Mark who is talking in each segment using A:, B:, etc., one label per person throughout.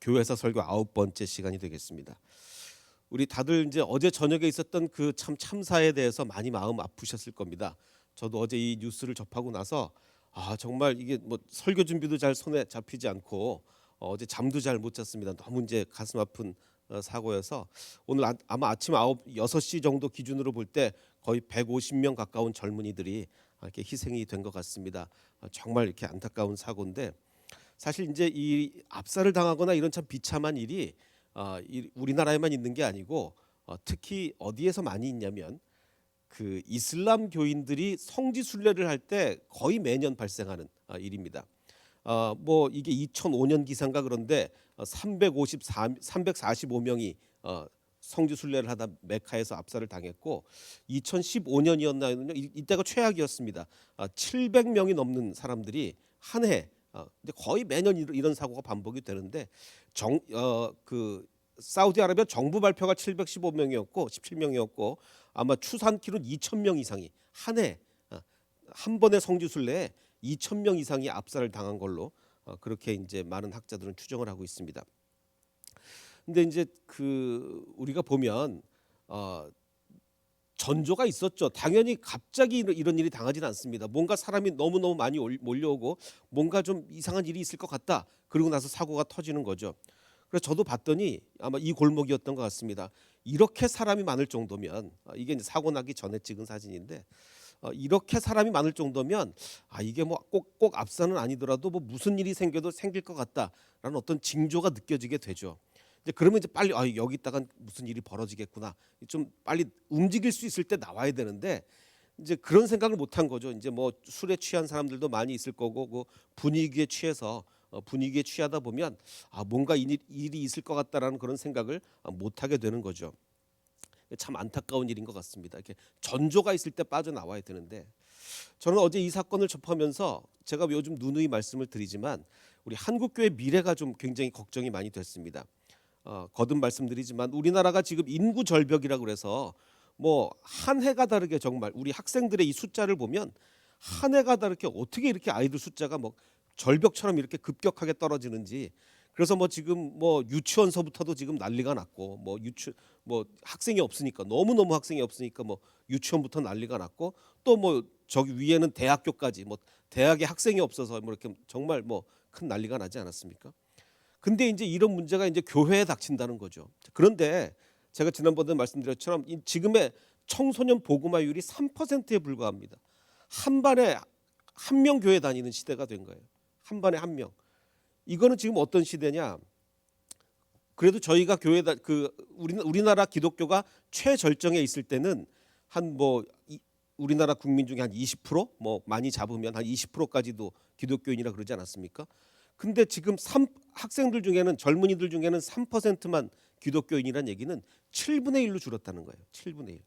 A: 교회에서 설교 9번째 시간이 되겠습니다. 우리 다들 이제 어제 저녁에 있었던 그 참사에 대해서 많이 마음 아프셨을 겁니다. 저도 어제 이 뉴스를 접하고 나서 정말 이게 뭐 설교 준비도 잘 손에 잡히지 않고 어제 잠도 잘 못 잤습니다. 너무 이제 가슴 아픈 사고여서 오늘 아마 아침 6시 정도 기준으로 볼 때 거의 150명 가까운 젊은이들이 이렇게 희생이 된 것 같습니다. 정말 이렇게 안타까운 사고인데 사실 이제 이 압살을 당하거나 이런 참 비참한 일이 우리나라에만 있는 게 아니고 특히 어디에서 많이 있냐면 그 이슬람 교인들이 성지 순례를 할 때 거의 매년 발생하는 일입니다. 뭐 이게 2005년 기사인가 그런데 345명이 성지 순례를 하다 메카에서 압살을 당했고 2015년이었나요? 이때가 최악이었습니다. 700명이 넘는 사람들이 한 해 근데 거의 매년 이런 사고가 반복이 되는데 그 사우디아라비아 정부 발표가 715명이었고 17명이었고 아마 추산키로는 2,000명 이상이 한 해 한 번의 성지순례에 2,000명 이상이 압살을 당한 걸로 그렇게 이제 많은 학자들은 추정을 하고 있습니다. 근데 이제 그 우리가 보면 전조가 있었죠. 당연히 갑자기 이런 일이 당하지는 않습니다. 뭔가 사람이 너무너무 많이 몰려오고 뭔가 좀 이상한 일이 있을 것 같다. 그러고 나서 사고가 터지는 거죠. 그래서 저도 봤더니 아마 이 골목이었던 것 같습니다. 이렇게 사람이 많을 정도면 이게 이제 사고 나기 전에 찍은 사진인데 이렇게 사람이 많을 정도면 이게 뭐 꼭 압사는 아니더라도 뭐 무슨 일이 생겨도 생길 것 같다라는 어떤 징조가 느껴지게 되죠. 이제 그러면 이제 빨리 여기다가 무슨 일이 벌어지겠구나. 좀 빨리 움직일 수 있을 때 나와야 되는데 이제 그런 생각을 못 한 거죠. 이제 뭐 술에 취한 사람들도 많이 있을 거고 그 분위기에 취해서 분위기에 취하다 보면 뭔가 일이 있을 것 같다라는 그런 생각을 못 하게 되는 거죠. 참 안타까운 일인 것 같습니다. 이렇게 전조가 있을 때 빠져나와야 되는데 저는 어제 이 사건을 접하면서 제가 요즘 누누이 말씀을 드리지만 우리 한국교회 미래가 좀 굉장히 걱정이 많이 됐습니다. 거듭 말씀드리지만 우리나라가 지금 인구 절벽이라고 그래서 뭐 한 해가 다르게 정말 우리 학생들의 이 숫자를 보면 한 해가 다르게 어떻게 이렇게 아이들 숫자가 뭐 절벽처럼 이렇게 급격하게 떨어지는지 그래서 뭐 지금 뭐 유치원서부터도 지금 난리가 났고 뭐 학생이 없으니까 너무너무 학생이 없으니까 뭐 유치원부터 난리가 났고 또 뭐 저기 위에는 대학교까지 뭐 대학에 학생이 없어서 뭐 이렇게 정말 뭐 큰 난리가 나지 않았습니까? 근데 이제 이런 문제가 이제 교회에 닥친다는 거죠. 그런데 제가 지난번에 말씀드렸처럼 지금의 청소년 복음화율이 3%에 불과합니다. 한 반에 한 명 교회 다니는 시대가 된 거예요. 한 반에 한 명. 이거는 지금 어떤 시대냐? 그래도 저희가 우리나라 기독교가 최절정에 있을 때는 한 뭐 우리나라 국민 중에 한 20%뭐 많이 잡으면 한 20%까지도 기독교인이라 그러지 않았습니까? 근데 지금 학생들 중에는 젊은이들 중에는 3%만 기독교인이란 얘기는 7분의 1로 줄었다는 거예요. 7분의 1.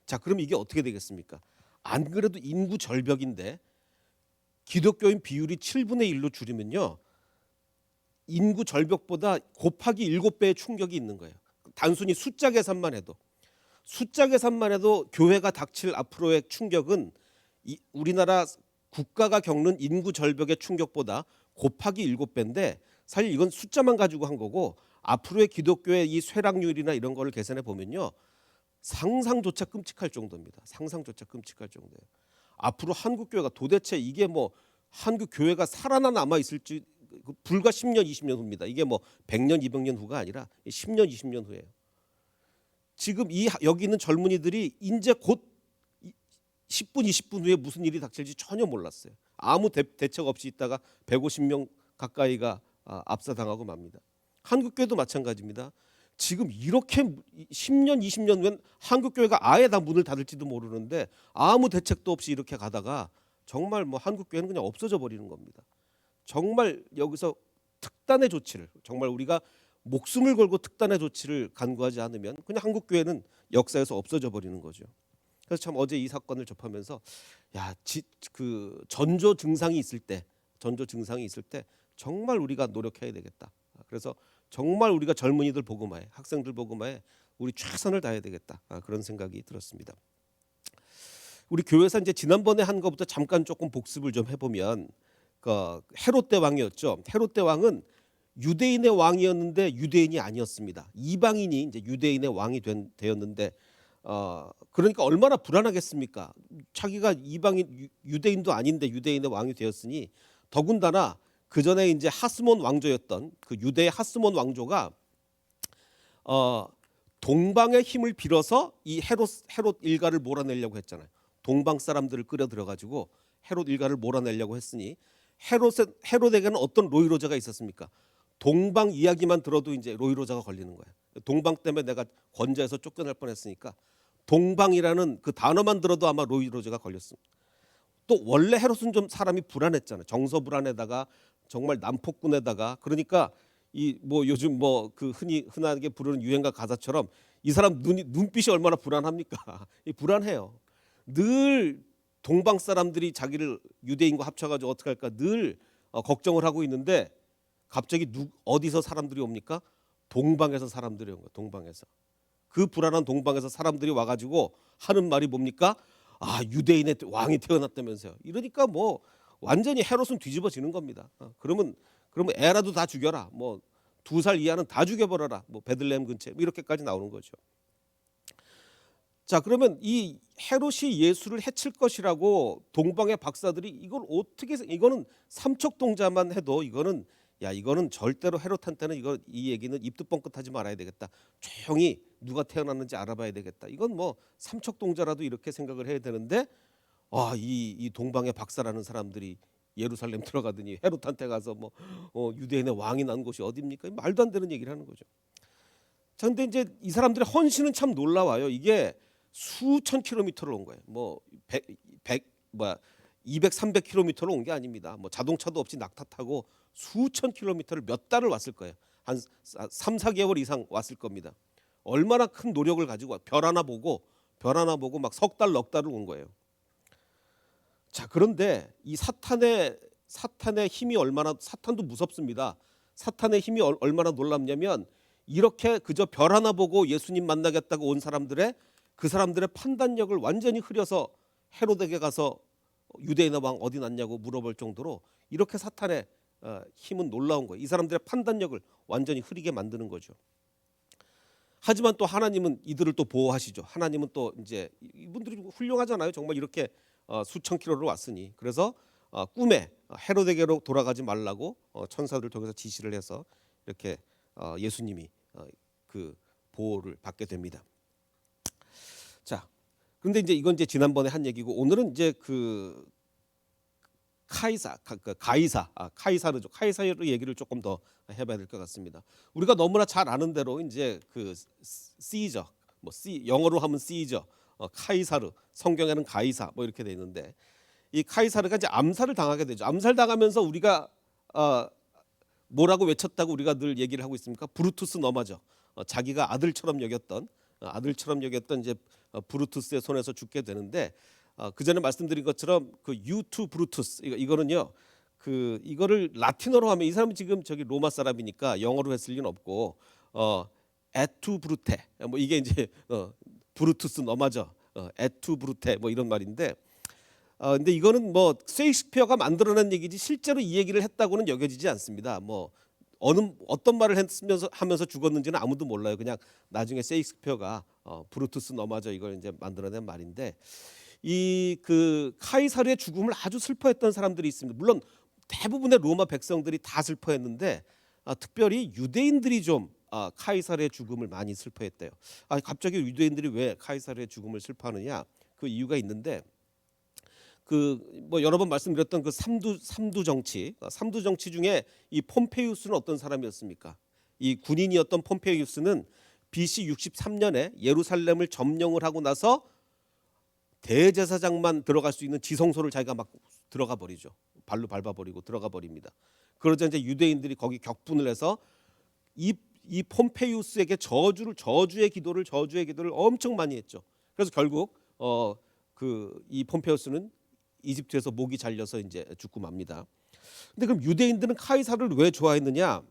A: 자, 그럼 이게 어떻게 되겠습니까? 안 그래도 인구 절벽인데 기독교인 비율이 7분의 1로 줄이면요. 인구 절벽보다 곱하기 7배의 충격이 있는 거예요. 단순히 숫자 계산만 해도 교회가 닥칠 앞으로의 충격은 우리나라 국가가 겪는 인구 절벽의 충격보다 곱하기 7배인데 사실 이건 숫자만 가지고 한 거고 앞으로의 기독교의 이 쇠락률이나 이런 거를 계산해 보면요. 상상조차 끔찍할 정도입니다. 상상조차 끔찍할 정도예요. 앞으로 한국 교회가 도대체 이게 뭐 한국 교회가 살아남아 있을지 불과 10년, 20년 후입니다. 이게 뭐 100년, 200년 후가 아니라 10년, 20년 후예요. 지금 여기 있는 젊은이들이 이제 곧 10분, 20분 후에 무슨 일이 닥칠지 전혀 몰랐어요. 아무 대책 없이 있다가 150명 가까이가 압사당하고 맙니다. 한국교회도 마찬가지입니다. 지금 이렇게 10년, 20년 후엔 한국교회가 아예 다 문을 닫을지도 모르는데 아무 대책도 없이 이렇게 가다가 정말 뭐 한국교회는 그냥 없어져 버리는 겁니다. 정말 여기서 특단의 조치를 정말 우리가 목숨을 걸고 특단의 조치를 간구하지 않으면 그냥 한국교회는 역사에서 없어져 버리는 거죠. 그래서 참 어제 이 사건을 접하면서 그 전조 증상이 있을 때 정말 우리가 노력해야 되겠다. 그래서 정말 우리가 젊은이들 복음화에 학생들 복음화에 우리 최선을 다해야 되겠다. 그런 생각이 들었습니다. 우리 교회에서 이제 지난번에 한 것부터 잠깐 조금 복습을 좀 해보면 그 헤롯 대왕이었죠. 헤롯 대왕은 유대인의 왕이었는데 유대인이 아니었습니다. 이방인이 이제 유대인의 왕이 되었는데 그러니까 얼마나 불안하겠습니까? 자기가 이방인 유대인도 아닌데 유대인의 왕이 되었으니 더군다나 그 전에 이제 하스몬 왕조였던 그 유대의 하스몬 왕조가 동방의 힘을 빌어서 이 헤롯 일가를 몰아내려고 했잖아요. 동방 사람들을 끌어 들어가지고 헤롯 일가를 몰아내려고 했으니 헤롯에게는 어떤 로이로제가 있었습니까? 동방 이야기만 들어도 이제 로이로제가 걸리는 거예요. 동방 때문에 내가 권좌에서 쫓겨날 뻔했으니까 동방이라는 그 단어만 들어도 아마 로이로제가 걸렸습니다. 또 원래 헤롯은 좀 사람이 불안했잖아요. 정서불안에다가 정말 난폭군에다가 그러니까 이 뭐 요즘 뭐 그 흔하게 부르는 유행가 가사처럼 이 사람 눈빛이 얼마나 불안합니까? 이 불안해요. 늘 동방 사람들이 자기를 유대인과 합쳐가지고 어떻게 할까 늘 걱정을 하고 있는데 갑자기 어디서 사람들이 옵니까? 동방에서 사람들이 온 거예요. 동방에서. 그 불안한 동방에서 사람들이 와가지고 하는 말이 뭡니까? 유대인의 왕이 태어났다면서요. 이러니까 뭐 완전히 헤롯은 뒤집어지는 겁니다. 그러면 애라도 다 죽여라. 뭐 2살 이하는 다 죽여버려라. 뭐 베들레헴 근처에 뭐 이렇게까지 나오는 거죠. 자, 그러면 이 헤롯이 예수를 해칠 것이라고 동방의 박사들이 이걸 어떻게 이거는 삼척동자만 해도 이거는 절대로 헤롯한테는 이 얘기는 입도 뻥끗하지 말아야 되겠다. 조용히 누가 태어났는지 알아봐야 되겠다. 이건 뭐 삼척동자라도 이렇게 생각을 해야 되는데 이 동방의 박사라는 사람들이 예루살렘 들어가더니 헤롯한테 가서 뭐 유대인의 왕이 난 곳이 어디입니까? 말도 안 되는 얘기를 하는 거죠. 자, 근데 이제 이 사람들의 헌신은 참 놀라워요. 이게 수천 킬로미터를 온 거예요. 뭐 200, 300킬로미터를 온 게 아닙니다. 뭐 자동차도 없이 낙타 타고 수천 킬로미터를 몇 달을 왔을 거예요. 한 3, 4개월 이상 왔을 겁니다. 얼마나 큰 노력을 가지고 별 하나 보고 막 석 달, 넉 달을 온 거예요. 자, 그런데 이 사탄의 힘이 사탄도 무섭습니다. 사탄의 힘이 얼마나 놀랍냐면 이렇게 그저 별 하나 보고 예수님 만나겠다고 온 그 사람들의 판단력을 완전히 흐려서 헤롯에게 가서 유대인의 왕 어디 났냐고 물어볼 정도로 이렇게 사탄의 힘은 놀라운 거예요. 이 사람들의 판단력을 완전히 흐리게 만드는 거죠. 하지만 또 하나님은 이들을 또 보호하시죠. 하나님은 또 이제 이분들이 훌륭하잖아요. 정말 이렇게 수천 킬로를 왔으니 그래서 꿈에 헤롯에게로 돌아가지 말라고 천사들을 통해서 지시를 해서 이렇게 예수님이 그 보호를 받게 됩니다. 자, 그런데 이제 이건 이제 지난번에 한 얘기고 오늘은 이제 그 카이사르죠. 카이사르 얘기를 조금 더 해봐야 될 것 같습니다. 우리가 너무나 잘 아는 대로 이제 그 시저, 영어로 하면 시저, 카이사르, 성경에는 가이사 뭐 이렇게 돼 있는데 이 카이사르가 이제 암살을 당하게 되죠. 암살 당하면서 우리가 뭐라고 외쳤다고 우리가 늘 얘기를 하고 있습니까? 브루투스 너마저. 자기가 아들처럼 여겼던 이제 브루투스의 손에서 죽게 되는데 그 전에 말씀드린 것처럼 그 유투 브루투스 이거는요. 이거를 라틴어로 하면 이 사람은 지금 저기 로마 사람이니까 영어로 했을 리는 없고 에투 브루테 뭐 이게 이제 브루투스 너마저 에투 브루테 뭐 이런 말인데 근데 이거는 뭐 셰익스피어가 만들어낸 얘기지 실제로 이 얘기를 했다고는 여겨지지 않습니다. 뭐 어떤 말을 하면서 죽었는지는 아무도 몰라요. 그냥 나중에 셰익스피어가 브루투스 너마저 이걸 이제 만들어낸 말인데 이 그 카이사르의 죽음을 아주 슬퍼했던 사람들이 있습니다. 물론 대부분의 로마 백성들이 다 슬퍼했는데 특별히 유대인들이 좀 카이사르의 죽음을 많이 슬퍼했대요. 갑자기 유대인들이 왜 카이사르의 죽음을 슬퍼하느냐? 그 이유가 있는데 뭐 여러 번 말씀드렸던 그 삼두 정치 중에 이 폼페이우스는 어떤 사람이었습니까? 이 군인이었던 폼페이우스는 BC 63년에 예루살렘을 점령을 하고 나서 대제사장만 들어갈 수 있는 지성소를 자기가 막 들어가 버리죠. 발로 밟아버리고 들어가 버립니다. 그러자 이제 유대인들이 거기 격분을 해서 이 폼페이우스에게 저주의 기도를 엄청 많이 했죠. 그래서 결국 이 폼페이우스는 이집트에서 목이 잘려서 이제 죽고 맙니다. 근데 그럼 유대인들은 카이사르를 왜 좋아했느냐?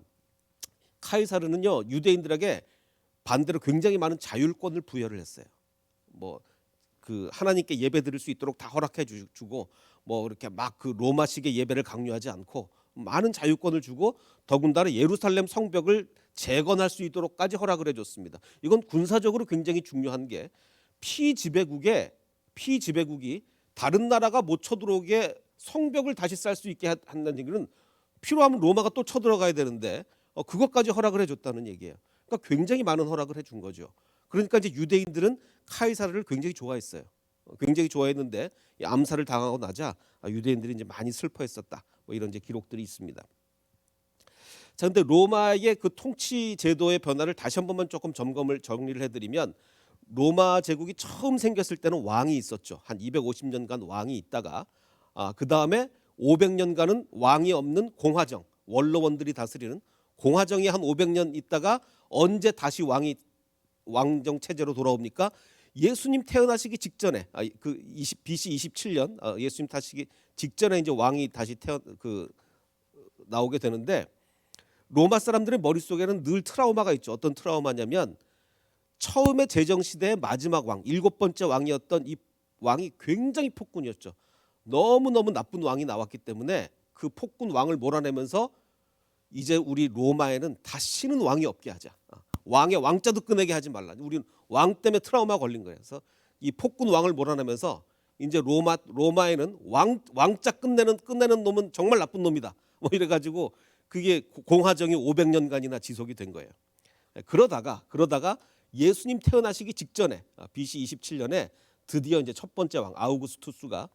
A: 카이사르는요 유대인들에게 반대로 굉장히 많은 자율권을 부여를 했어요. 뭐 그 하나님께 예배 드릴 수 있도록 다 허락해 주고 뭐 이렇게 막 그 로마식의 예배를 강요하지 않고 많은 자유권을 주고 더군다나 예루살렘 성벽을 재건할 수 있도록까지 허락을 해줬습니다. 이건 군사적으로 굉장히 중요한 게 피지배국이 다른 나라가 못 쳐들어오게 성벽을 다시 쌀 수 있게 한다는 얘기는 필요하면 로마가 또 쳐들어가야 되는데 그것까지 허락을 해줬다는 얘기예요. 그러니까 굉장히 많은 허락을 해준 거죠. 그러니까 이제 유대인들은 카이사르를 굉장히 좋아했어요. 굉장히 좋아했는데 이 암살을 당하고 나자 유대인들이 이제 많이 슬퍼했었다. 뭐 이런 이제 기록들이 있습니다. 자, 근데 로마의 그 통치 제도의 변화를 다시 한 번만 조금 정리를 해드리면 로마 제국이 처음 생겼을 때는 왕이 있었죠. 한 250년간 왕이 있다가 그 다음에 500년간은 왕이 없는 공화정, 원로원들이 다스리는 공화정이 한 500년 있다가 언제 다시 왕정 체제로 돌아옵니까? 예수님 태어나시기 직전에 BC 27년 예수님 타시기 직전에 이제 왕이 다시 나오게 되는데 로마 사람들의 머릿속에는 늘 트라우마가 있죠. 어떤 트라우마냐면 처음에 제정시대의 마지막 왕, 7번째 왕이었던 이 왕이 굉장히 폭군이었죠. 너무너무 나쁜 왕이 나왔기 때문에 그 폭군 왕을 몰아내면서 이제 우리 로마에는 다시는 왕이 없게 하자. 왕의 왕자도 꺼내게 하지 말라. 우리는 왕 때문에 트라우마 걸린 거예요. 그래서 이 폭군 왕을 몰아내면서 이제 로마에는 왕자 끝내는 놈은 정말 나쁜 놈이다. 뭐 이래가지고 그게 공화정이 500년간이나 지속이 된 거예요. 그러다가 예수님 태어나시기 직전에 BC 27년에 드디어 이제 첫 번째 왕 아우구스투스가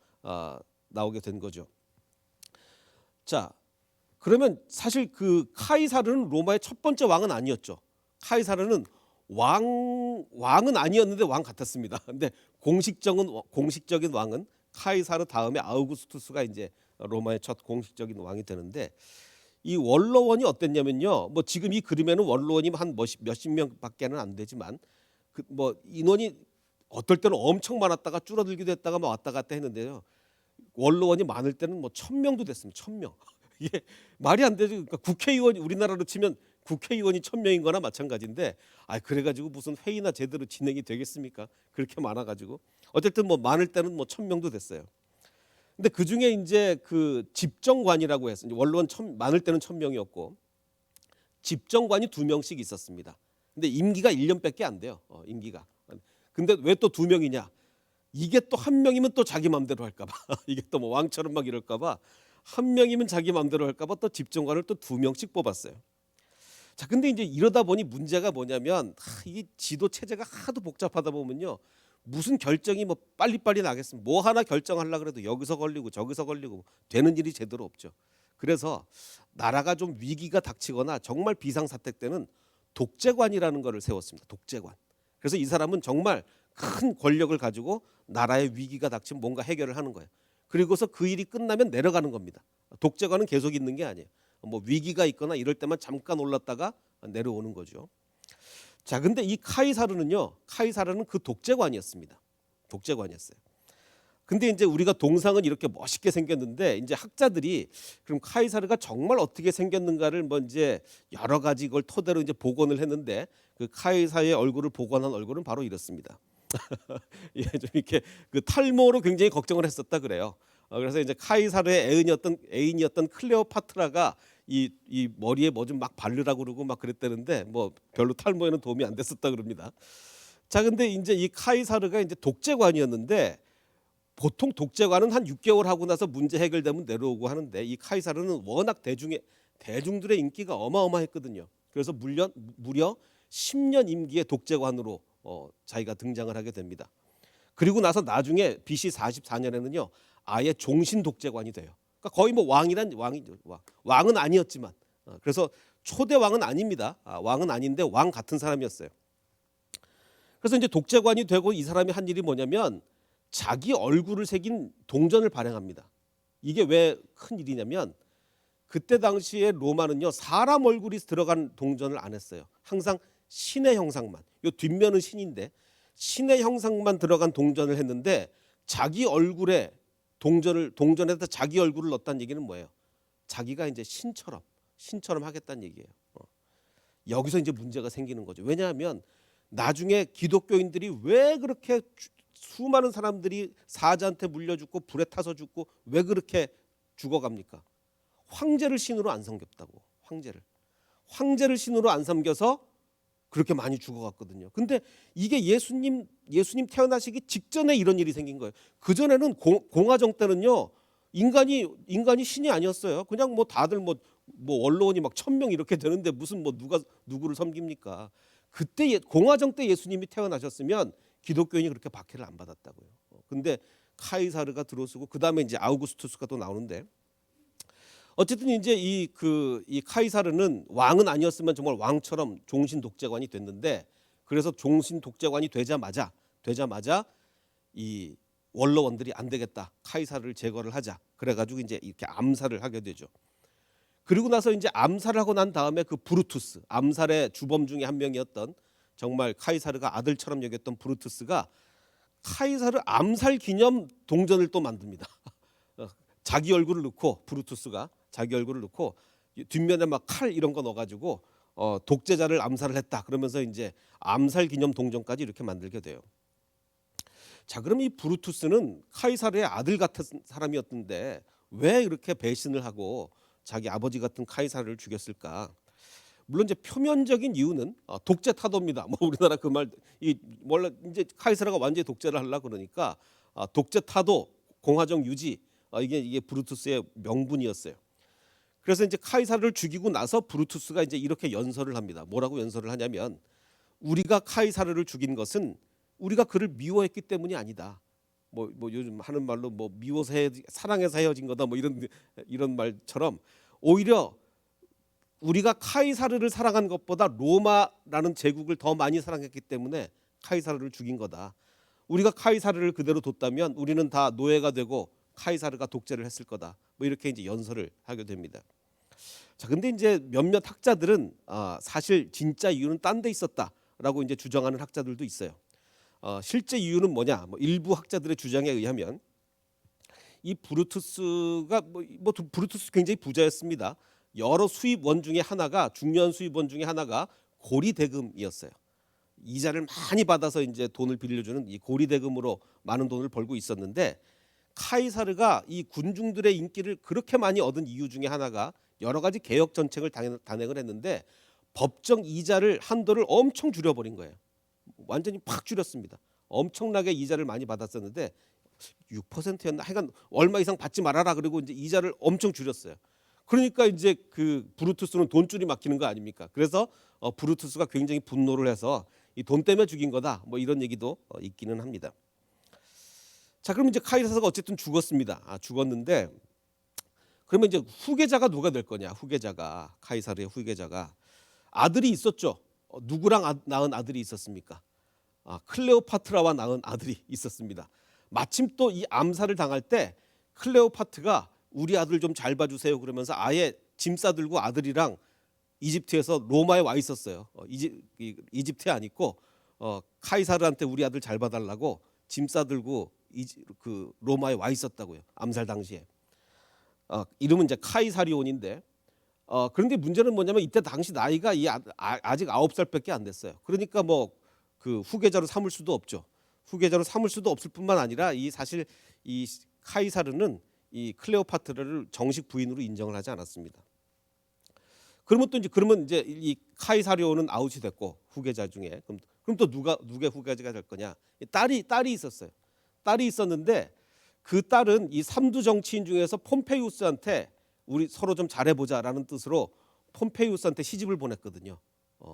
A: 나오게 된 거죠. 자, 그러면 사실 그 카이사르는 로마의 첫 번째 왕은 아니었죠. 카이사르는 왕은 아니었는데 왕 같았습니다. 근데 공식적인 왕은 카이사르 다음에 아우구스투스가 이제 로마의 첫 공식적인 왕이 되는데 이 원로원이 어땠냐면요. 뭐 지금 이 그림에는 원로원이 한 몇십 명밖에는 안 되지만 뭐 인원이 어떨 때는 엄청 많았다가 줄어들기도 했다가 막 왔다 갔다 했는데요. 원로원이 많을 때는 뭐 1000명도 됐습니다. 1000명. 이게 말이 안 되죠. 그러니까 국회의원이 우리나라로 치면 국회의원이 1000명인 거나 마찬가지인데 그래가지고 무슨 회의나 제대로 진행이 되겠습니까? 그렇게 많아가지고 어쨌든 뭐 많을 때는 뭐 1000명도 됐어요. 근데 그 중에 이제 그 집정관이라고 해서 원로원 많을 때는 1000명이었고 집정관이 2명씩 있었습니다. 근데 임기가 1년밖에 안 돼요. 임기가. 근데 왜 또 2명이냐? 이게 또 한 명이면 또 자기 마음대로 할까봐 이게 또 뭐 왕처럼 막 이럴까봐 한 명이면 자기 마음대로 할까봐 또 집정관을 또 2명씩 뽑았어요. 자, 근데 이제 이러다 보니 문제가 뭐냐면 이 지도 체제가 하도 복잡하다 보면요. 무슨 결정이 뭐 빨리빨리 나겠습니까? 뭐 하나 결정하려고 그래도 여기서 걸리고 저기서 걸리고 되는 일이 제대로 없죠. 그래서 나라가 좀 위기가 닥치거나 정말 비상사태 때는 독재관이라는 것을 세웠습니다. 독재관. 그래서 이 사람은 정말 큰 권력을 가지고 나라의 위기가 닥치면 뭔가 해결을 하는 거예요. 그리고서 그 일이 끝나면 내려가는 겁니다. 독재관은 계속 있는 게 아니에요. 뭐 위기가 있거나 이럴 때만 잠깐 올랐다가 내려오는 거죠. 자, 근데 이 카이사르는 그 독재관이었습니다. 독재관이었어요. 근데 이제 우리가 동상은 이렇게 멋있게 생겼는데 이제 학자들이 그럼 카이사르가 정말 어떻게 생겼는가를 뭐 이제 여러 가지 걸 토대로 이제 복원을 했는데 그 카이사르의 얼굴을 복원한 얼굴은 바로 이렇습니다. 예, 좀 이렇게 그 탈모로 굉장히 걱정을 했었다 그래요. 그래서 이제 카이사르의 애인이었던 클레오파트라가 이 머리에 뭐 좀 막 바르라고 그러고 막 그랬다는데 뭐 별로 탈모에는 도움이 안 됐었다 그럽니다. 자, 근데 이제 이 카이사르가 이제 독재관이었는데 보통 독재관은 한 6개월 하고 나서 문제 해결되면 내려오고 하는데 이 카이사르는 워낙 대중들의 인기가 어마어마했거든요. 그래서 무려 10년 임기의 독재관으로 자기가 등장을 하게 됩니다. 그리고 나서 나중에 BC 44년에는요 아예 종신 독재관이 돼요. 그러니까 거의 뭐 왕은 아니었지만 그래서 초대 왕은 아닙니다. 왕은 아닌데 왕 같은 사람이었어요. 그래서 이제 독재관이 되고 이 사람이 한 일이 뭐냐면 자기 얼굴을 새긴 동전을 발행합니다. 이게 왜 큰 일이냐면 그때 당시에 로마는요 사람 얼굴이 들어간 동전을 안 했어요. 항상 신의 형상만. 요 뒷면은 신인데 신의 형상만 들어간 동전을 했는데 자기 얼굴에 동전에다 자기 얼굴을 넣었다는 얘기는 뭐예요? 자기가 이제 신처럼 하겠다는 얘기예요. 여기서 이제 문제가 생기는 거죠. 왜냐하면 나중에 기독교인들이 왜 그렇게 수많은 사람들이 사자한테 물려 죽고 불에 타서 죽고 왜 그렇게 죽어갑니까? 황제를 신으로 안 섬겼다고. 황제를 신으로 안 섬겨서 그렇게 많이 죽어갔거든요. 근데 이게 예수님 태어나시기 직전에 이런 일이 생긴 거예요. 그 전에는 공화정 때는요 인간이 신이 아니었어요. 그냥 뭐 다들 뭐 원로원이 막 1,000명 이렇게 되는데 무슨 뭐 누가 누구를 섬깁니까? 그때 공화정 때 예수님이 태어나셨으면 기독교인이 그렇게 박해를 안 받았다고요. 근데 카이사르가 들어서고 그 다음에 이제 아우구스투스가 또 나오는데 어쨌든 이제 이 카이사르는 왕은 아니었으면 정말 왕처럼 종신 독재관이 됐는데 그래서 종신 독재관이 되자마자 이 원로원들이 안 되겠다. 카이사르를 제거를 하자. 그래가지고 이제 이렇게 암살을 하게 되죠. 그리고 나서 이제 암살을 하고 난 다음에 그 브루투스 암살의 주범 중에 한 명이었던 정말 카이사르가 아들처럼 여겼던 브루투스가 카이사르 암살 기념 동전을 또 만듭니다. 자기 얼굴을 넣고 브루투스가 자기 얼굴을 넣고 뒷면에 막 칼 이런 거 넣어가지고 독재자를 암살을 했다. 그러면서 이제 암살 기념 동전까지 이렇게 만들게 돼요. 자, 그럼 이 브루투스는 카이사르의 아들 같은 사람이었는데 왜 이렇게 배신을 하고 자기 아버지 같은 카이사르를 죽였을까? 물론 이제 표면적인 이유는 독재 타도입니다. 뭐 우리나라 그 말 원래 이제 카이사르가 완전히 독재를 하려고 그러니까 독재 타도, 공화정 유지 이게 브루투스의 명분이었어요. 그래서 이제 카이사르를 죽이고 나서 브루투스가 이제 이렇게 연설을 합니다. 뭐라고 연설을 하냐면 우리가 카이사르를 죽인 것은 우리가 그를 미워했기 때문이 아니다. 뭐 요즘 하는 말로 뭐 미워서 사랑해서 헤어진 거다 뭐 이런 말처럼 오히려 우리가 카이사르를 사랑한 것보다 로마라는 제국을 더 많이 사랑했기 때문에 카이사르를 죽인 거다. 우리가 카이사르를 그대로 뒀다면 우리는 다 노예가 되고 카이사르가 독재를 했을 거다. 뭐 이렇게 이제 연설을 하게 됩니다. 자, 근데 이제 몇몇 학자들은 사실 진짜 이유는 딴 데 있었다라고 이제 주장하는 학자들도 있어요. 실제 이유는 뭐냐? 뭐 일부 학자들의 주장에 의하면 이 브루투스가 브루투스 굉장히 부자였습니다. 여러 수입원 중에 하나가 중요한 수입원 중에 하나가 고리대금이었어요. 이자를 많이 받아서 이제 돈을 빌려주는 이 고리대금으로 많은 돈을 벌고 있었는데 카이사르가 이 군중들의 인기를 그렇게 많이 얻은 이유 중에 하나가 여러 가지 개혁 정책을 단행을 했는데 법정 이자를 한도를 엄청 줄여버린 거예요. 완전히 팍 줄였습니다. 엄청나게 이자를 많이 받았었는데 6%였나 하여간 얼마 이상 받지 말아라 그리고 이제 이자를 엄청 줄였어요. 그러니까 이제 그 브루투스는 돈줄이 막히는 거 아닙니까? 그래서 브루투스가 굉장히 분노를 해서 이 돈 때문에 죽인 거다. 뭐 이런 얘기도 있기는 합니다. 자, 그럼 이제 카이사르가 어쨌든 죽었습니다. 죽었는데 그러면 이제 후계자가 누가 될 거냐? 후계자가 카이사르의 후계자가 아들이 있었죠. 누구랑 낳은 아들이 있었습니까? 클레오파트라와 낳은 아들이 있었습니다. 마침 또 이 암살을 당할 때 클레오파트가 우리 아들 좀 잘 봐주세요 그러면서 아예 짐 싸들고 아들이랑 이집트에서 로마에 와 있었어요. 이집트에 안 있고 카이사르한테 우리 아들 잘 봐달라고 짐 싸들고 그 로마에 와 있었다고요. 암살 당시에. 이름은 이제 카이사리온인데 그런데 문제는 뭐냐면 이때 당시 나이가 아직 9살밖에 안 됐어요. 그러니까 뭐 그 후계자로 삼을 수도 없죠. 후계자로 삼을 수도 없을 뿐만 아니라 사실 이 카이사르는 이 클레오파트라를 정식 부인으로 인정을 하지 않았습니다. 그러면 이제 이 카이사리온은 아웃이 됐고 후계자 중에 그럼 또 누가 후계자가 될 거냐? 딸이 있었어요. 딸이 있었는데 그 딸은 이 삼두 정치인 중에서 폼페이우스한테 우리 서로 좀 잘해보자라는 뜻으로 폼페이우스한테 시집을 보냈거든요.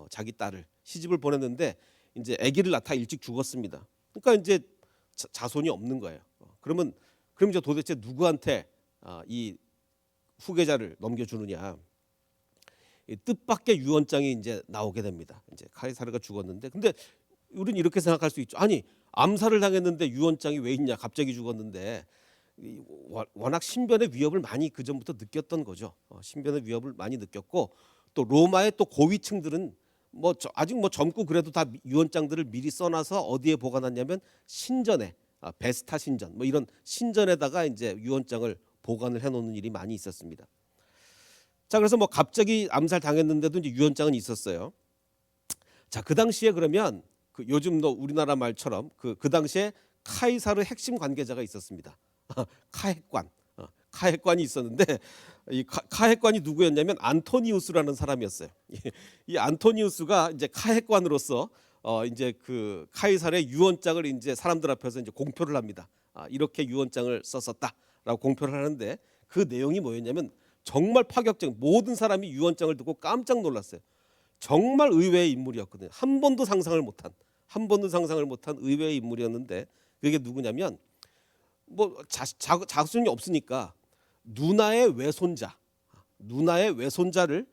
A: 자기 딸을 시집을 보냈는데 이제 아기를 낳다 일찍 죽었습니다. 그러니까 이제 자손이 없는 거예요. 그럼 이제 도대체 누구한테 이 후계자를 넘겨주느냐? 이 뜻밖의 유언장이 이제 나오게 됩니다. 이제 카이사르가 죽었는데, 근데 우리는 이렇게 생각할 수 있죠. 아니 암살을 당했는데 유언장이 왜 있냐? 갑자기 죽었는데 워낙 신변의 위협을 많이 그 전부터 느꼈던 거죠. 신변의 위협을 많이 느꼈고 또 로마의 또 고위층들은 아직 젊고 그래도 다 유언장들을 미리 써놔서 어디에 보관했냐면 신전에 베스타 신전 뭐 이런 신전에다가 이제 유언장을 보관을 해놓는 일이 많이 있었습니다. 자, 그래서 갑자기 암살 당했는데도 이제 유언장은 있었어요. 자, 그 당시에 그러면 요즘 우리나라 말처럼 그 당시에 카이사르 핵심 관계자가 있었습니다. 카핵관. 카핵관이 있었는데 이 카핵관이 누구였냐면 안토니우스라는 사람이었어요. 이 안토니우스가 이제 카핵관으로서 이제 그 카이사르의 유언장을 이제 사람들 앞에서 이제 공표를 합니다. 이렇게 유언장을 썼었다라고 공표를 하는데 그 내용이 뭐였냐면 정말 파격적, 모든 사람이 유언장을 듣고 깜짝 놀랐어요. 정말 의외의 인물이었거든요. 한 번도 상상을 못한 의외의 인물이었는데 그게 누구냐면 뭐 자손이 없으니까 누나의 외손자를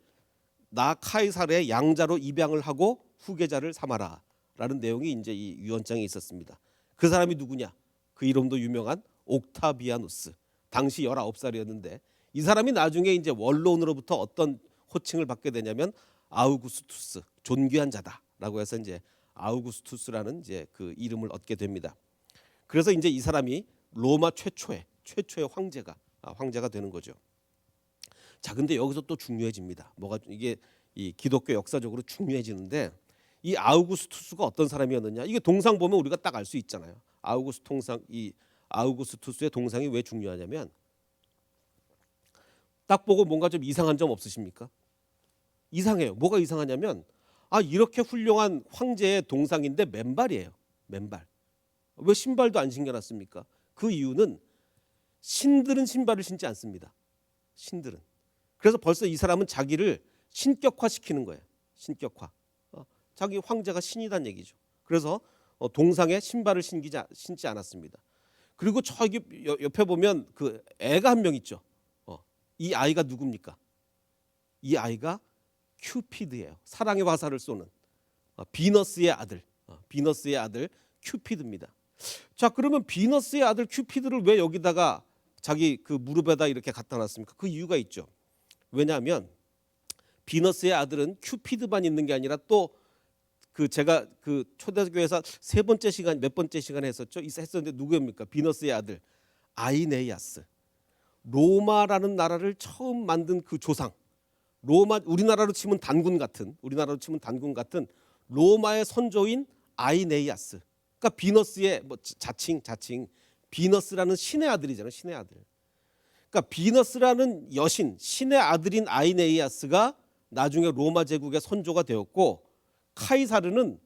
A: 나 카이사르의 양자로 입양을 하고 후계자를 삼아라라는 내용이 이제 이 유언장에 있었습니다. 그 사람이 누구냐? 그 이름도 유명한 옥타비아누스. 당시 19살이었는데 이 사람이 나중에 이제 원로원으로부터 어떤 호칭을 받게 되냐면 아우구스투스, 존귀한 자다라고 해서 이제 아우구스투스라는 이제 그 이름을 얻게 됩니다. 그래서 이제 이 사람이 로마 최초의 황제가 되는 거죠. 자, 근데 여기서 또 중요해집니다. 뭐가 이게 이 기독교 역사적으로 중요해지는데 이 아우구스투스가 어떤 사람이었느냐? 이게 동상 보면 우리가 딱 알 수 있잖아요. 아우구스투스의 동상이 왜 중요하냐면 딱 보고 뭔가 좀 이상한 점 없으십니까? 이상해요. 뭐가 이상하냐면 이렇게 훌륭한 황제의 동상인데 맨발이에요. 맨발. 왜 신발도 안 신겨놨습니까? 그 이유는 신들은 신발을 신지 않습니다. 신들은. 그래서 벌써 이 사람은 자기를 신격화시키는 거예요. 신격화. 자기 황제가 신이란 얘기죠. 그래서 동상에 신발을 신지 않았습니다. 그리고 저기 옆에 보면 그 애가 한 명 있죠. 이 아이가 누굽니까? 이 아이가 큐피드예요. 사랑의 화살을 쏘는 비너스의 아들 큐피드입니다. 자, 그러면 비너스의 아들 큐피드를 왜 여기다가 자기 그 무릎에다 이렇게 갖다 놨습니까? 그 이유가 있죠. 왜냐하면 비너스의 아들은 큐피드만 있는 게 아니라 또 그 제가 그 초대교회에서 몇 번째 시간에 했었는데 누구입니까? 비너스의 아들 아이네이아스. 로마라는 나라를 처음 만든 그 조상. 우리나라로 치면 단군 같은 로마의 선조인 아이네이아스. 그러니까 비너스의 뭐 자칭 비너스라는 신의 아들이잖아요. 신의 아들. 그러니까 비너스라는 여신, 신의 아들인 아이네이아스가 나중에 로마 제국의 선조가 되었고 카이사르는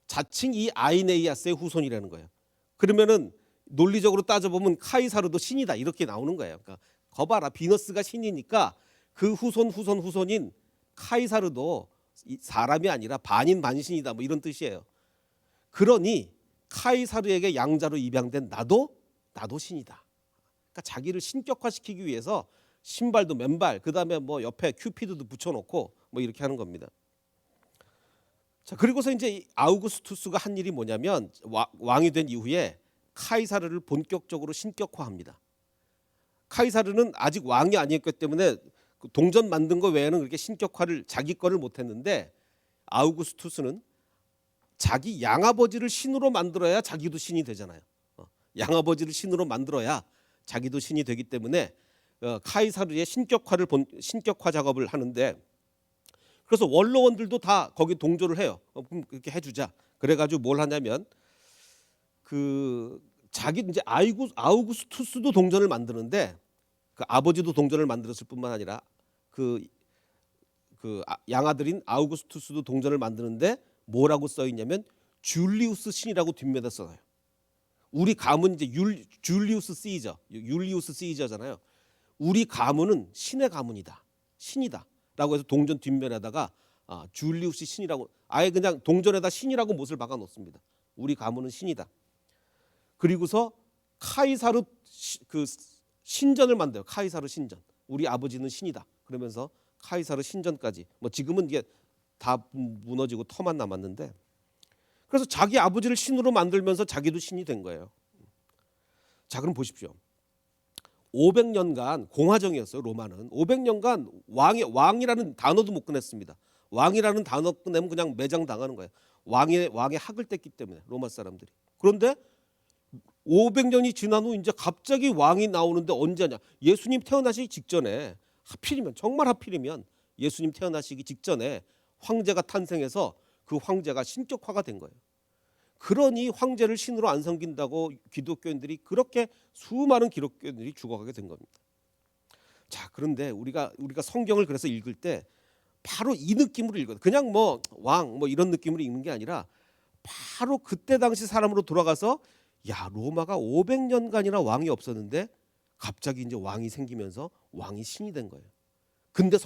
A: 자칭 이 아이네이아스의 후손이라는 거예요. 그러면은 논리적으로 따져보면 카이사르도 신이다 이렇게 나오는 거예요. 그러니까 거봐라, 비너스가 신이니까 그 후손인 카이사르도 사람이 아니라 반인 반신이다 뭐 이런 뜻이에요. 그러니 카이사르에게 양자로 입양된 나도 신이다. 그러니까 자기를 신격화시키기 위해서 신발도 맨발, 그다음에 뭐 옆에 큐피드도 붙여놓고 뭐 이렇게 하는 겁니다. 자, 그리고서 이제 아우구스투스가 한 일이 뭐냐면 왕이 된 이후에 카이사르를 본격적으로 신격화합니다. 카이사르는 아직 왕이 아니었기 때문에 동전 만든 거 외에는 그렇게 신격화를 자기 거를 못했는데 아우구스투스는 자기 양아버지를 신으로 만들어야 자기도 신이 되잖아요. 양아버지를 신으로 만들어야 자기도 신이 되기 때문에 카이사르의 신격화 작업을 하는데 그래서 원로원들도 다 거기 동조를 해요. 그럼 그렇게 해주자. 그래가지고 뭘 하냐면 그 자기 이제 아우구스투스도 동전을 만드는데 그 아버지도 동전을 만들었을 뿐만 아니라 그 양아들인 아우구스투스도 동전을 만드는데 뭐라고 써 있냐면 줄리우스 신이라고 뒷면에 써요. 우리 가문 이제 율리우스 시저잖아요. 우리 가문은 신의 가문이다. 신이다라고 해서 동전 뒷면에다가 줄리우스 신이라고 아예 그냥 동전에다 신이라고 못을 박아 놓습니다. 우리 가문은 신이다. 그리고서 카이사르 그 신전을 만들어요. 카이사르 신전. 우리 아버지는 신이다. 그러면서 카이사르 신전까지 뭐 지금은 이게 다 무너지고 터만 남았는데 그래서 자기 아버지를 신으로 만들면서 자기도 신이 된 거예요. 자, 그럼 보십시오. 500년간 공화정이었어요. 로마는 500년간 왕이라는 단어도 못 꺼냈습니다. 왕이라는 단어 꺼내면 그냥 매장당하는 거예요. 왕의 학을 뗐기 때문에 로마 사람들이. 그런데 500년이 지난 후 이제 갑자기 왕이 나오는데 언제냐? 예수님 태어나시기 직전에 정말 하필이면 예수님 태어나시기 직전에 황제가 탄생해서 그 황제가 신격화가 된 거예요. 그러니 황제를 신으로 안 섬긴다고 기독교인들이 그렇게 수많은 기독교인들이 죽어가게 된 겁니다. 자, 그런데 우리가 성경을 그래서 읽을 때 바로 이 느낌으로 읽어요. 그냥 뭐 왕 뭐 이런 느낌으로 읽는 게 아니라 바로 그때 당시 사람으로 돌아가서 야, 로마가 500년간이나 왕이 없었는데 갑자기 이제 왕이 생기면서 왕이 신이 된 거예요. 근데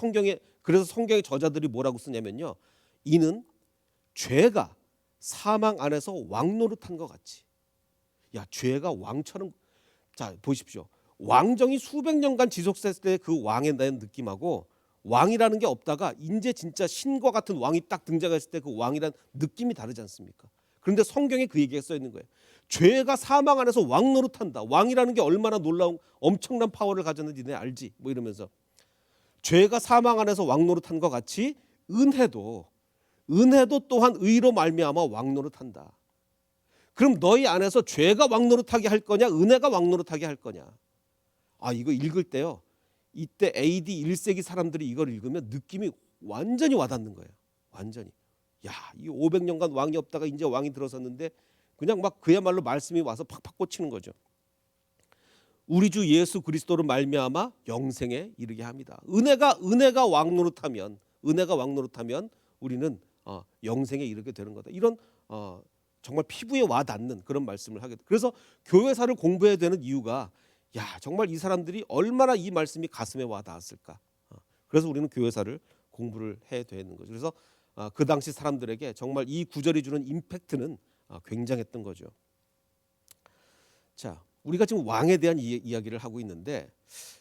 A: 그래서 성경의 저자들이 뭐라고 쓰냐면요. 이는 죄가 사망 안에서 왕 노릇한 것 같이. 야, 죄가 왕처럼. 자, 보십시오. 왕정이 수백 년간 지속됐을 때 그 왕에 대한 느낌하고 왕이라는 게 없다가 이제 진짜 신과 같은 왕이 딱 등장했을 때 그 왕이란 느낌이 다르지 않습니까? 그런데 성경에 그 얘기가 써 있는 거예요. 죄가 사망 안에서 왕 노릇한다. 왕이라는 게 얼마나 놀라운 엄청난 파워를 가졌는지 내 알지? 뭐 이러면서 죄가 사망 안에서 왕 노릇한 것 같이 은혜도 또한 의로 말미암아 왕 노릇한다. 그럼 너희 안에서 죄가 왕 노릇하게 할 거냐, 은혜가 왕 노릇하게 할 거냐? 아, 이거 읽을 때요. 이때 AD 1세기 사람들이 이걸 읽으면 느낌이 완전히 와닿는 거예요. 완전히. 야, 이 500년간 왕이 없다가 이제 왕이 들어섰는데 그냥 막 그야말로 말씀이 와서 팍팍 꽂히는 거죠. 우리 주 예수 그리스도로 말미암아 영생에 이르게 합니다. 은혜가 왕 노릇하면 우리는 영생에 이르게 되는 거다. 이런 정말 피부에 와닿는 그런 말씀을 하게 돼. 그래서 교회사를 공부해야 되는 이유가 야, 정말 이 사람들이 얼마나 이 말씀이 가슴에 와닿았을까. 그래서 우리는 교회사를 공부를 해야 되는 거죠. 그래서 그 당시 사람들에게 정말 이 구절이 주는 임팩트는 굉장했던 거죠. 자, 우리가 지금 왕에 대한 이야기를 하고 있는데,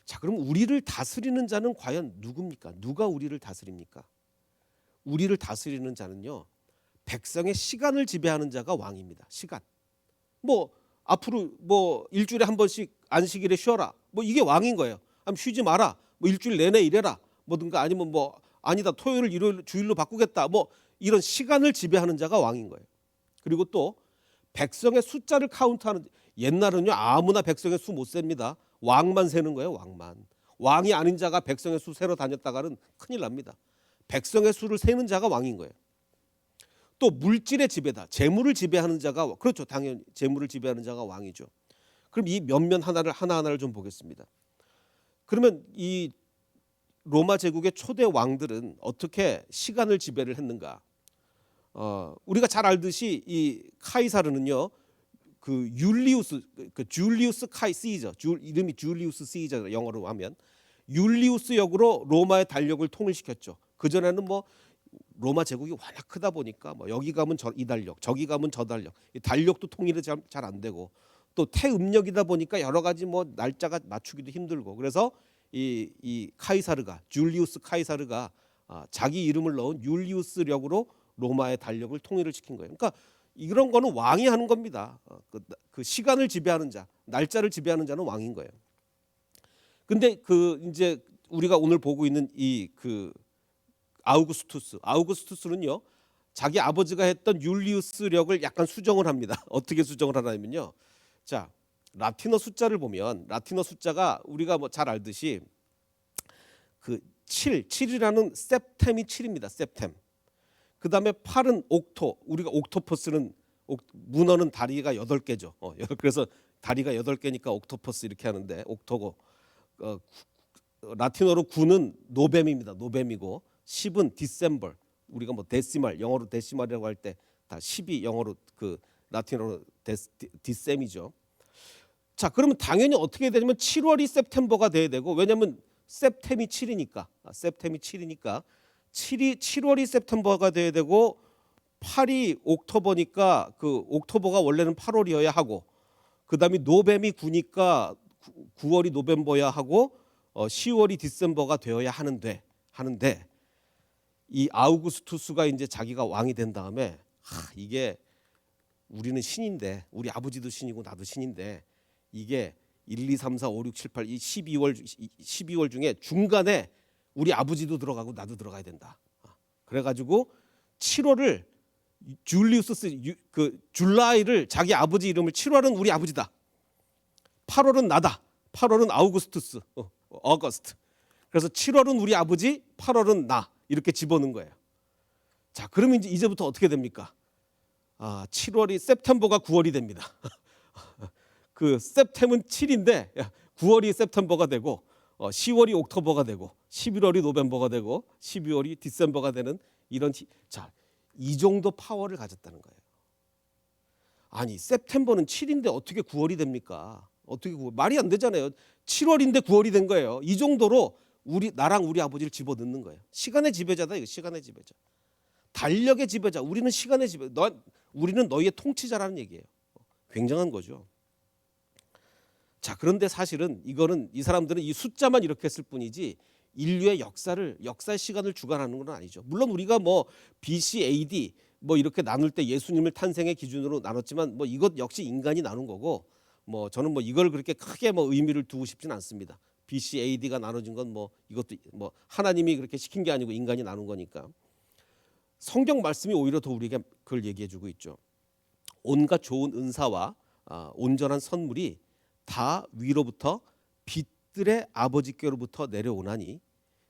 A: 자, 그럼 우리를 다스리는 자는 과연 누굽니까? 누가 우리를 다스립니까? 우리를 다스리는 자는요, 백성의 시간을 지배하는 자가 왕입니다. 시간. 뭐 앞으로 뭐 일주일에 한 번씩 안식일에 쉬어라. 뭐 이게 왕인 거예요. 아니면 쉬지 마라. 뭐 일주일 내내 일해라. 뭐든가 아니면 뭐 아니다 토요일 일요일 주일로 바꾸겠다. 뭐 이런 시간을 지배하는 자가 왕인 거예요. 그리고 또 백성의 숫자를 카운트하는, 옛날은요 아무나 백성의 수 못 셉니다. 왕만 세는 거예요. 왕만. 왕이 아닌 자가 백성의 수 세러 다녔다가는 큰일 납니다. 백성의 수를 세는 자가 왕인 거예요. 또 물질의 지배다. 재물을 지배하는 자가, 그렇죠. 당연히 재물을 지배하는 자가 왕이죠. 그럼 이 면면 하나하나를 좀 보겠습니다. 그러면 이 로마 제국의 초대 왕들은 어떻게 시간을 지배를 했는가? 우리가 잘 알듯이 이 카이사르는요, 그 율리우스, 그 줄리우스 시저, 이름이 줄리우스 시저, 영어로 하면 율리우스 역으로 로마의 달력을 통일시켰죠. 그 전에는 뭐 로마 제국이 워낙 크다 보니까 뭐 여기 가면 이 달력, 저기 가면 저 달력, 이 달력도 통일이 잘 안 되고 또 태음력이다 보니까 여러 가지 뭐 날짜가 맞추기도 힘들고, 그래서 이 카이사르가, 줄리우스 카이사르가 자기 이름을 넣은 율리우스력으로 로마의 달력을 통일을 시킨 거예요. 그러니까 이런 거는 왕이 하는 겁니다. 그 시간을 지배하는 자, 날짜를 지배하는 자는 왕인 거예요. 근데 그 이제 우리가 오늘 보고 있는 이 그 아우구스투스는요, 자기 아버지가 했던 율리우스력을 약간 수정을 합니다. 어떻게 수정을 하냐면요, 자, 라틴어 숫자를 보면 라틴어 숫자가 우리가 뭐 잘 알듯이 그 7이라는 셉템이 7입니다. 셉템. 그다음에 8은 옥토. 우리가 옥토퍼스는 문어는 다리가 8개죠. 그래서 다리가 8개니까 옥토퍼스 이렇게 하는데 옥토고, 라틴어로 9는 노뱀입니다. 노뱀이고 10은 디셈벌. 우리가 뭐 데시말, 영어로 데시말이라고 할 때 다 10이 영어로 그 라틴어로 디셈이죠. 자, 그러면 당연히 어떻게 되냐면 7월이 september가 돼야 되고, 왜냐하면 셉템이 7이니까 7월이 september가 돼야 되고 8이 옥토버니까 그 옥토버가 원래는 8월이어야 하고, 그다음에 노뱀이 9니까 9월이 노벰버야 하고 10월이 디셈버가 되어야 하는데 이 아우구스투스가 이제 자기가 왕이 된 다음에 이게 우리는 신인데, 우리 아버지도 신이고 나도 신인데, 이게 1, 2, 3, 4, 5, 6, 7, 8 이 12월 중에 중간에 우리 아버지도 들어가고 나도 들어가야 된다. 그래가지고 7월을 줄라이를 자기 아버지 이름을 7월은 우리 아버지다. 8월은 나다. 8월은 아우구스투스. 어거스트. 그래서 7월은 우리 아버지, 8월은 나. 이렇게 집어넣은 거예요. 자, 그러면 이제부터 어떻게 됩니까? 7월이 september가 9월이 됩니다. 그 septem은 7인데 9월이 september가 되고 10월이 옥토버가 되고 11월이 노벰버가 되고 12월이 디셈버가 되는 이런 이 정도 파워를 가졌다는 거예요. 아니 september는 7인데 어떻게 9월이 됩니까? 어떻게 9월? 말이 안 되잖아요. 7월인데 9월이 된 거예요. 이 정도로 나랑 우리 아버지를 집어넣는 거예요. 시간의 지배자다 이거. 시간의 지배자. 달력의 지배자. 우리는 시간의 지배. 우리는 너희의 통치자라는 얘기예요. 굉장한 거죠. 자, 그런데 사실은 이거는 이 사람들은 이 숫자만 이렇게 했을 뿐이지 인류의 역사의 시간을 주관하는 건 아니죠. 물론 우리가 뭐 BC, AD 뭐 이렇게 나눌 때 예수님을 탄생의 기준으로 나눴지만 뭐 이것 역시 인간이 나눈 거고 뭐 저는 뭐 이걸 그렇게 크게 뭐 의미를 두고 싶지는 않습니다. BC, AD가 나눠진 건 뭐 이것도 뭐 하나님이 그렇게 시킨 게 아니고 인간이 나눈 거니까. 성경 말씀이 오히려 더 우리에게 그걸 얘기해 주고 있죠. 온갖 좋은 은사와 온전한 선물이 다 위로부터 빛들의 아버지께로부터 내려오나니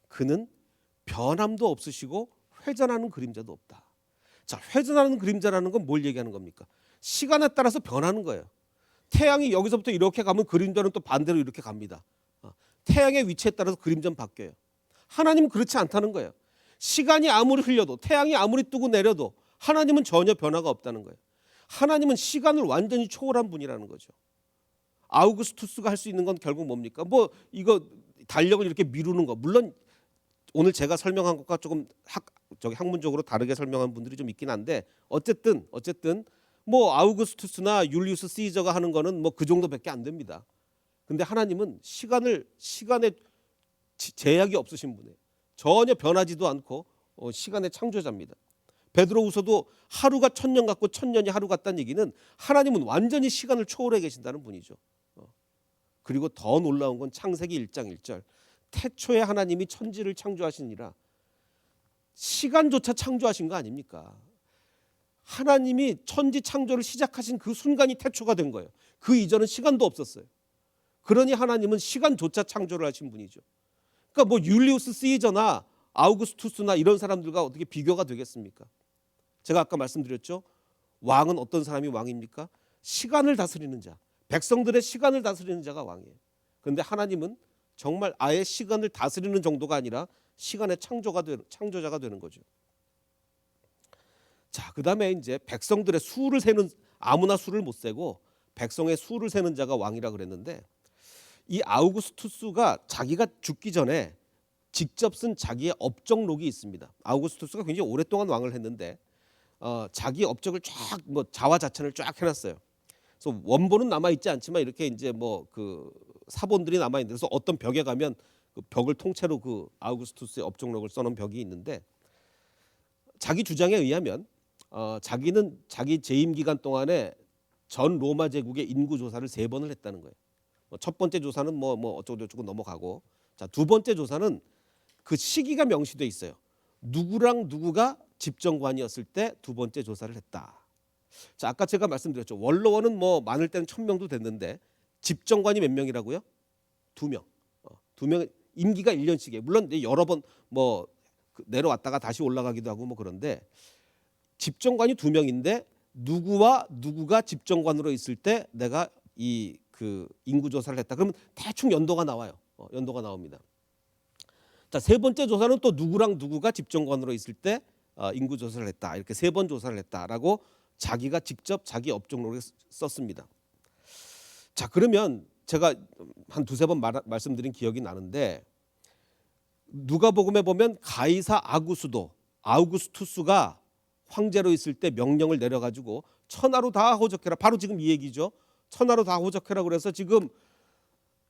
A: 그는 변함도 없으시고 회전하는 그림자도 없다. 자, 회전하는 그림자라는 건 뭘 얘기하는 겁니까? 시간에 따라서 변하는 거예요. 태양이 여기서부터 이렇게 가면 그림자는 또 반대로 이렇게 갑니다. 태양의 위치에 따라서 그림자는 바뀌어요. 하나님은 그렇지 않다는 거예요. 시간이 아무리 흘려도 태양이 아무리 뜨고 내려도 하나님은 전혀 변화가 없다는 거예요. 하나님은 시간을 완전히 초월한 분이라는 거죠. 아우구스투스가 할 수 있는 건 결국 뭡니까? 뭐 이거 달력을 이렇게 미루는 거. 물론 오늘 제가 설명한 것과 조금 학문적으로 다르게 설명한 분들이 좀 있긴 한데 어쨌든 뭐 아우구스투스나 율리우스 시저가 하는 거는 뭐 그 정도밖에 안 됩니다. 근데 하나님은 시간에 제약이 없으신 분이에요. 전혀 변하지도 않고 시간의 창조자입니다. 베드로후서도 하루가 1000년 같고 1000년이 하루 같다는 얘기는 하나님은 완전히 시간을 초월해 계신다는 분이죠. 그리고 더 놀라운 건 창세기 1장 1절 태초에 하나님이 천지를 창조하시니라. 시간조차 창조하신 거 아닙니까? 하나님이 천지 창조를 시작하신 그 순간이 태초가 된 거예요. 그 이전은 시간도 없었어요. 그러니 하나님은 시간조차 창조를 하신 분이죠. 그러니까 뭐 율리우스 시저나 아우구스투스나 이런 사람들과 어떻게 비교가 되겠습니까? 제가 아까 말씀드렸죠. 왕은 어떤 사람이 왕입니까? 시간을 다스리는 자. 백성들의 시간을 다스리는 자가 왕이에요. 그런데 하나님은 정말 아예 시간을 다스리는 정도가 아니라 시간의 창조자가 되는 거죠. 자, 그다음에 이제 백성들의 수를 세는 아무나 수를 못 세고 백성의 수를 세는 자가 왕이라 그랬는데 이 아우구스투스가 자기가 죽기 전에 직접 쓴 자기의 업적록이 있습니다. 아우구스투스가 굉장히 오랫동안 왕을 했는데 자기 업적을 쫙 뭐 자화자찬을 쫙 해놨어요. 그래서 원본은 남아 있지 않지만 이렇게 이제 뭐 그 사본들이 남아 있는데 그래서 어떤 벽에 가면 그 벽을 통째로 그 아우구스투스의 업적록을 써놓은 벽이 있는데 자기 주장에 의하면 자기는 자기 재임 기간 동안에 전 로마 제국의 인구 조사를 3번을 했다는 거예요. 첫 번째 조사는 뭐 어쩌고저쩌고 넘어가고 자, 두 번째 조사는 그 시기가 명시돼 있어요. 누구랑 누구가 집정관이었을 때 두 번째 조사를 했다. 자, 아까 제가 말씀드렸죠. 원로원은 뭐 많을 때는 1000명도 됐는데 집정관이 몇 명이라고요? 2명. 2명 임기가 1년씩이에요. 물론 여러 번 뭐 내려왔다가 다시 올라가기도 하고 뭐 그런데 집정관이 2명인데 누구와 누구가 집정관으로 있을 때 내가 이 그 인구 조사를 했다. 그러면 대충 연도가 나와요. 연도가 나옵니다. 자, 세 번째 조사는 또 누구랑 누구가 집정관으로 있을 때 인구 조사를 했다. 이렇게 3번 조사를 했다라고 자기가 직접 자기 업적록에 썼습니다. 자, 그러면 제가 한 2-3번 말씀드린 기억이 나는데 누가복음에 보면 가이사 아우구스투스가 황제로 있을 때 명령을 내려가지고 천하로 다 호적해라. 바로 지금 이 얘기죠. 천하로 다 호적해라. 그래서 지금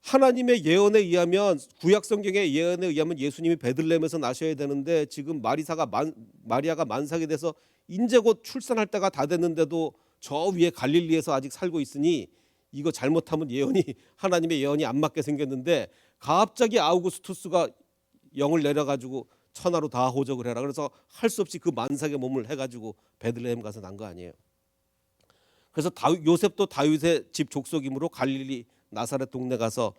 A: 하나님의 예언에 의하면 구약 성경의 예언에 의하면 예수님이 베들레헴에서 나셔야 되는데 지금 마리아가 만삭이 돼서 이제 곧 출산할 때가 다 됐는데도 저 위에 갈릴리에서 아직 살고 있으니 이거 잘못하면 하나님의 예언이 안 맞게 생겼는데 갑자기 아우구스투스가 영을 내려가지고 천하로 다 호적을 해라. 그래서 할 수 없이 그 만삭의 몸을 해가지고 베들레헴 가서 난 거 아니에요. 그래서 요셉도 다윗의 집 족속이므로 갈릴리 나사렛 동네 가서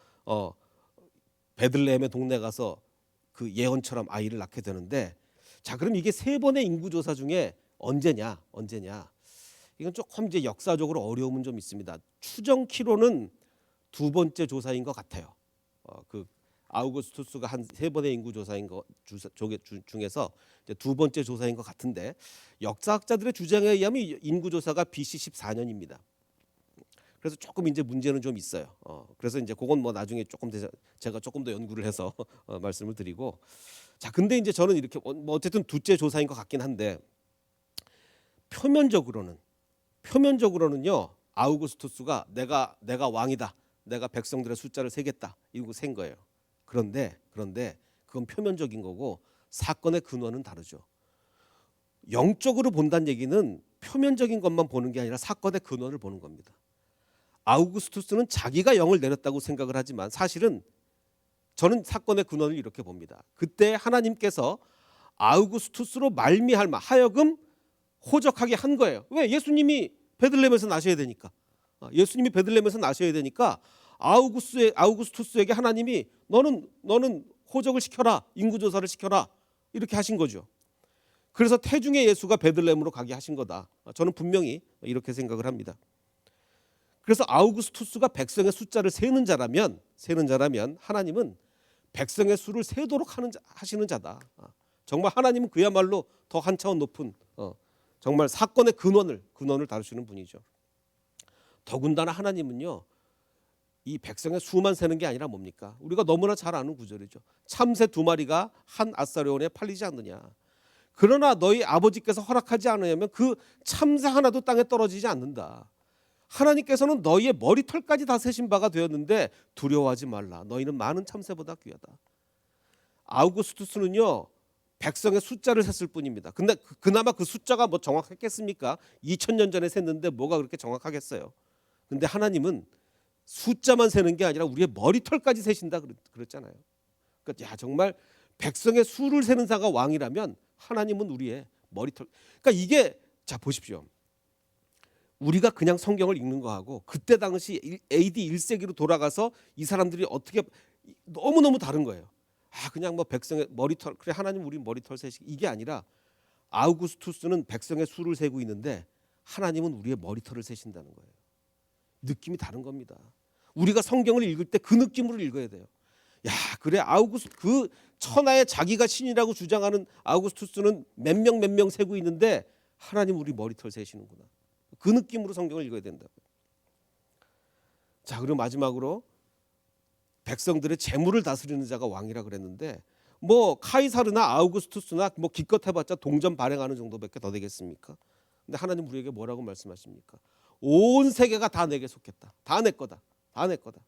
A: 베들레헴의 동네 가서 그 예언처럼 아이를 낳게 되는데 자, 그럼 이게 3번의 인구조사 중에 언제냐? 이건 조금 이제 역사적으로 어려움은 좀 있습니다. 추정키로는 2번째 조사인 것 같아요. 그 아우구스투스가 한 3번의 인구 조사인 거 중에서 이제 2번째 조사인 것 같은데, 역사학자들의 주장에 의하면 인구 조사가 BC 14년입니다. 그래서 조금 이제 문제는 좀 있어요. 그래서 이제 그건 뭐 나중에 조금 제가 조금 더 연구를 해서 말씀을 드리고, 자 근데 이제 저는 이렇게 뭐 어쨌든 둘째 조사인 것 같긴 한데, 표면적으로는요 아우구스투스가 내가 왕이다, 내가 백성들의 숫자를 세겠다 이러고 센 거예요. 그런데 그건 표면적인 거고 사건의 근원은 다르죠. 영적으로 본다는 얘기는 표면적인 것만 보는 게 아니라 사건의 근원을 보는 겁니다. 아우구스투스는 자기가 영을 내렸다고 생각을 하지만 사실은 저는 사건의 근원을 이렇게 봅니다. 그때 하나님께서 아우구스투스로 하여금 호적하게 한 거예요. 왜? 예수님이 베들레헴에서 나셔야 되니까. 예수님이 베들레헴에서 나셔야 되니까 아우구스투스에게 하나님이 너는 호적을 시켜라, 인구조사를 시켜라 이렇게 하신 거죠. 그래서 태중의 예수가 베들레헴으로 가게 하신 거다. 저는 분명히 이렇게 생각을 합니다. 그래서 아우구스투스가 백성의 숫자를 세는 자라면 하나님은 백성의 수를 세도록 하시는 자다. 정말 하나님은 그야말로 더 한 차원 높은 정말 사건의 근원을 다루시는 분이죠. 더군다나 하나님은요 이 백성의 수만 세는 게 아니라 뭡니까? 우리가 너무나 잘 아는 구절이죠. 참새 2마리가 한 아사리온에 팔리지 않느냐. 그러나 너희 아버지께서 허락하지 않으면 그 참새 하나도 땅에 떨어지지 않는다. 하나님께서는 너희의 머리털까지 다 세신 바가 되었는데 두려워하지 말라. 너희는 많은 참새보다 귀하다. 아우구스투스는요 백성의 숫자를 셌을 뿐입니다. 근데 그나마 그 숫자가 뭐 정확했겠습니까? 2000년 전에 셌는데 뭐가 그렇게 정확하겠어요. 근데 하나님은 숫자만 세는 게 아니라 우리의 머리털까지 세신다 그랬잖아요. 그러니까 야 정말 백성의 수를 세는 자가 왕이라면 하나님은 우리의 머리털. 그러니까 이게 자 보십시오. 우리가 그냥 성경을 읽는 거하고 그때 당시 AD 1세기로 돌아가서 이 사람들이 어떻게 너무너무 다른 거예요. 그냥 뭐 백성의 머리털, 그래 하나님 우리 머리털 세시기, 이게 아니라 아우구스투스는 백성의 수를 세고 있는데 하나님은 우리의 머리털을 세신다는 거예요. 느낌이 다른 겁니다. 우리가 성경을 읽을 때 그 느낌으로 읽어야 돼요. 야 그래 그 천하의 자기가 신이라고 주장하는 아우구스투스는 몇 명 세고 있는데 하나님 우리 머리털 세시는구나. 그 느낌으로 성경을 읽어야 된다고요. 자 그리고 마지막으로 백성들의 재물을 다스리는 자가 왕이라 그랬는데 뭐 카이사르나 아우구스투스나 뭐 기껏 해봤자 동전 발행하는 정도밖에 더 되겠습니까? 근데 하나님 우리에게 뭐라고 말씀하십니까? 온 세계가 다 내게 속했다. 다 내 거다. 다 내 거다.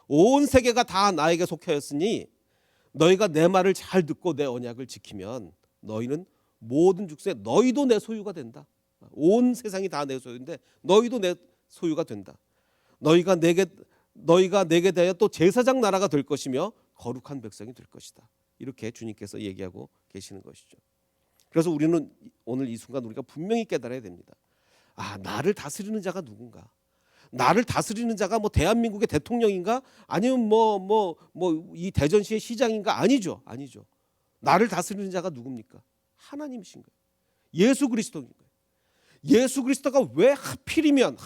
A: 온 세계가 다 나에게 속하였으니 너희가 내 말을 잘 듣고 내 언약을 지키면 너희는 모든 족속에 너희도 내 소유가 된다. 온 세상이 다 내 소유인데 너희도 내 소유가 된다. 너희가 내게 대하여 또 제사장 나라가 될 것이며 거룩한 백성이 될 것이다. 이렇게 주님께서 얘기하고 계시는 것이죠. 그래서 우리는 오늘 이 순간 우리가 분명히 깨달아야 됩니다. 나를 다스리는 자가 누군가? 나를 다스리는 자가 뭐 대한민국의 대통령인가? 아니면 이 대전시의 시장인가? 아니죠. 나를 다스리는 자가 누굽니까? 하나님이신 거예요. 예수 그리스도인 거예요. 예수 그리스도가 왜 하필이면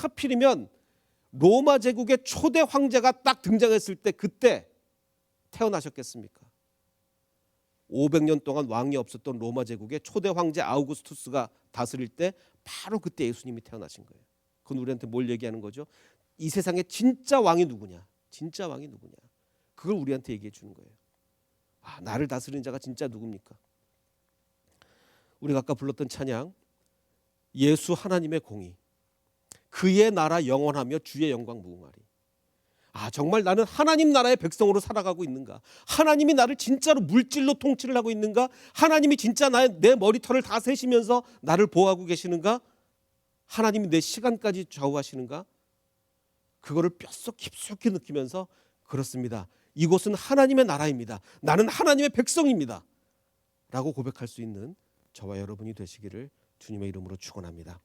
A: 로마 제국의 초대 황제가 딱 등장했을 때 그때 태어나셨겠습니까? 500년 동안 왕이 없었던 로마 제국의 초대 황제 아우구스투스가 다스릴 때 바로 그때 예수님이 태어나신 거예요. 그건 우리한테 뭘 얘기하는 거죠? 이 세상에 진짜 왕이 누구냐? 진짜 왕이 누구냐? 그걸 우리한테 얘기해 주는 거예요. 나를 다스리는 자가 진짜 누굽니까? 우리가 아까 불렀던 찬양, 예수 하나님의 공의, 그의 나라 영원하며 주의 영광 무궁하리. 정말 나는 하나님 나라의 백성으로 살아가고 있는가? 하나님이 나를 진짜로 물질로 통치를 하고 있는가? 하나님이 진짜 내 머리털을 다 세시면서 나를 보호하고 계시는가? 하나님이 내 시간까지 좌우하시는가? 그거를 뼛속 깊숙이 느끼면서 그렇습니다. 이곳은 하나님의 나라입니다. 나는 하나님의 백성입니다. 라고 고백할 수 있는 저와 여러분이 되시기를 주님의 이름으로 축원합니다.